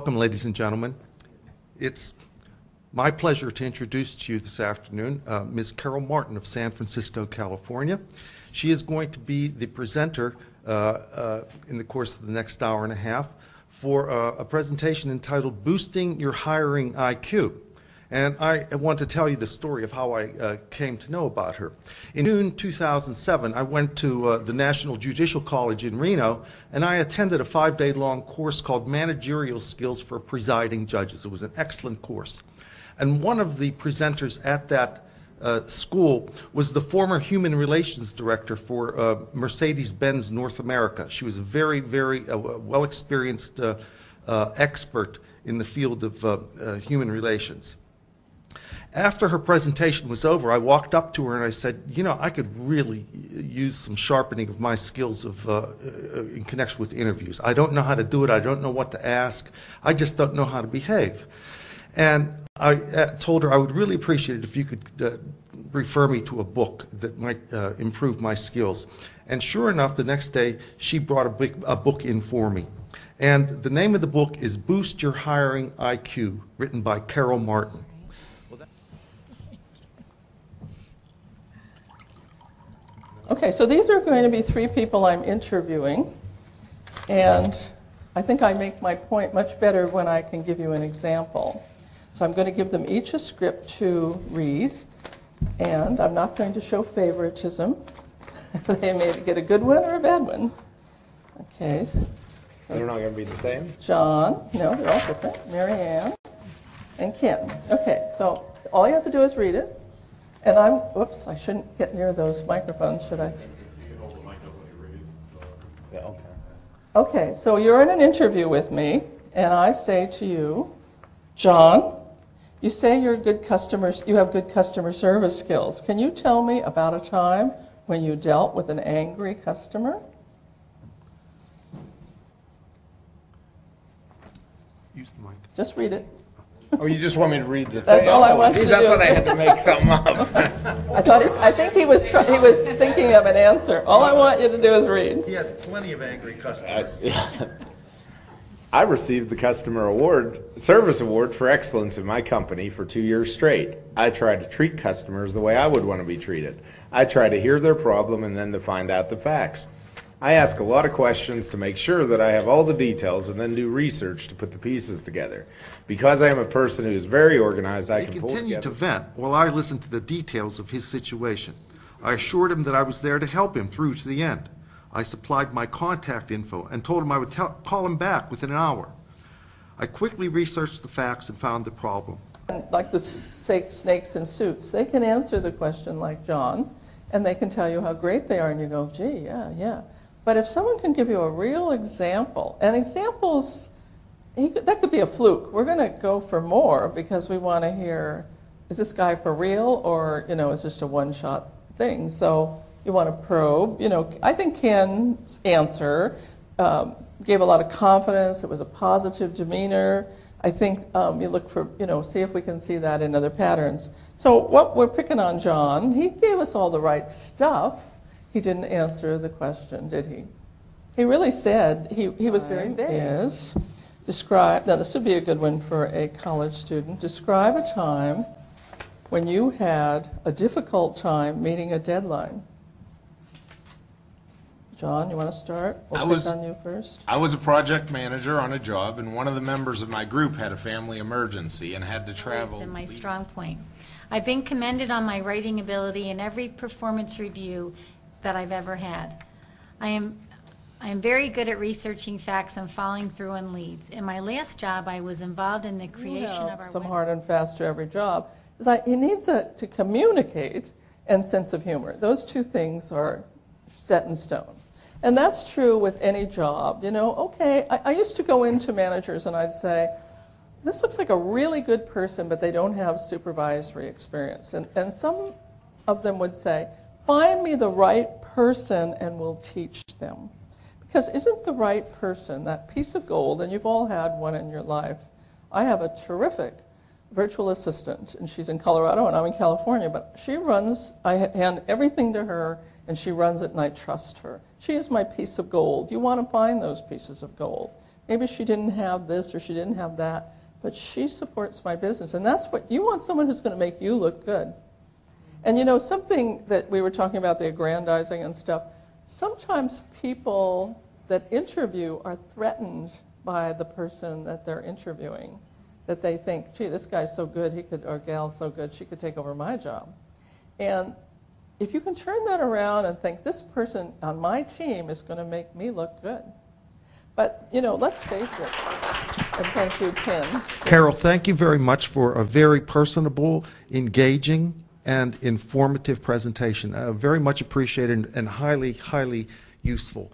Welcome, ladies and gentlemen. It's my pleasure to introduce to you this afternoon Ms. Carole Martin of San Francisco, California. She is going to be the presenter in the course of the next hour and a half for a presentation entitled Boosting Your Hiring IQ. And I want to tell you the story of how I came to know about her. In June 2007, I went to the National Judicial College in Reno, and I attended a 5-day-long course called Managerial Skills for Presiding Judges. It was an excellent course. And one of the presenters at that school was the former Human Relations Director for Mercedes-Benz North America. She was a very, very well-experienced expert in the field of human relations. After her presentation was over, I walked up to her and I said, you know, I could really use some sharpening of my skills in connection with interviews. I don't know how to do it. I don't know what to ask. I just don't know how to behave. And I told her I would really appreciate it if you could refer me to a book that might improve my skills. And sure enough, the next day, she brought a book in for me. And the name of the book is Boost Your Hiring IQ, written by Carole Martin. Okay, so these are going to be 3 people I'm interviewing, and I think I make my point much better when I can give you an example. So I'm going to give them each a script to read, and I'm not going to show favoritism. They may get a good one or a bad one. Okay. So they're not going to be the same? John, no, they're all different. Mary Ann and Ken. Okay, so all you have to do is read it. And whoops, I shouldn't get near those microphones, should I? You can hold the mic up when you read it. Yeah, okay. Okay, so you're in an interview with me, and I say to you, John, you say you have good customer service skills. Can you tell me about a time when you dealt with an angry customer? Use the mic. Just read it. Oh, you just want me to read the thing? That's all I want you to do. I thought I had to make something up. I think he was thinking of an answer. All I want you to do is read. He has plenty of angry customers. I received the Customer Service Award for Excellence in my company for 2 years straight. I try to treat customers the way I would want to be treated. I try to hear their problem and then to find out the facts. I ask a lot of questions to make sure that I have all the details and then do research to put the pieces together. Because I am a person who is very organized, I can pull together. He continued to vent while I listened to the details of his situation. I assured him that I was there to help him through to the end. I supplied my contact info and told him I would call him back within an hour. I quickly researched the facts and found the problem. Like the snakes in suits, they can answer the question like John, and they can tell you how great they are, and you go, gee, yeah. But if someone can give you a real example, and examples, that could be a fluke. We're going to go for more because we want to hear, is this guy for real, or is just a one-shot thing? So you want to probe. I think Ken's answer gave a lot of confidence. It was a positive demeanor. I think you look for, see if we can see that in other patterns. So what we're picking on John, he gave us all the right stuff. He didn't answer the question, did he? He really said, he was very vague. Describe, now this would be a good one for a college student. Describe a time when you had a difficult time meeting a deadline. John, you want to start? We'll pick on you first. I was a project manager on a job, and one of the members of my group had a family emergency and had to travel. That's been my strong point. I've been commended on my writing ability in every performance review that I've ever had. I am very good at researching facts and following through on leads. In my last job, I was involved in the creation of our some hard and fast to every job. It's like he needs to communicate and sense of humor. Those two things are set in stone. And that's true with any job. Okay, I used to go into managers and I'd say, this looks like a really good person, but they don't have supervisory experience. And some of them would say, find me the right person and we'll teach them. Because isn't the right person that piece of gold, and you've all had one in your life. I have a terrific virtual assistant, and she's in Colorado and I'm in California, but she runs, I hand everything to her, and she runs it and I trust her. She is my piece of gold. You want to find those pieces of gold maybe she didn't have this or she didn't have that, but she supports my business. And that's what you want, someone who's going to make you look good. And you know, something that we were talking about, the aggrandizing and stuff, sometimes people that interview are threatened by the person that they're interviewing, that they think, gee, this guy's so good, he could, or gal's so good, she could take over my job. And if you can turn that around and think, this person on my team is going to make me look good. But, you know, let's face it. And thank you, Ken. Carole, thank you very much for a very personable, engaging, and informative presentation. Very much appreciated and highly, highly useful.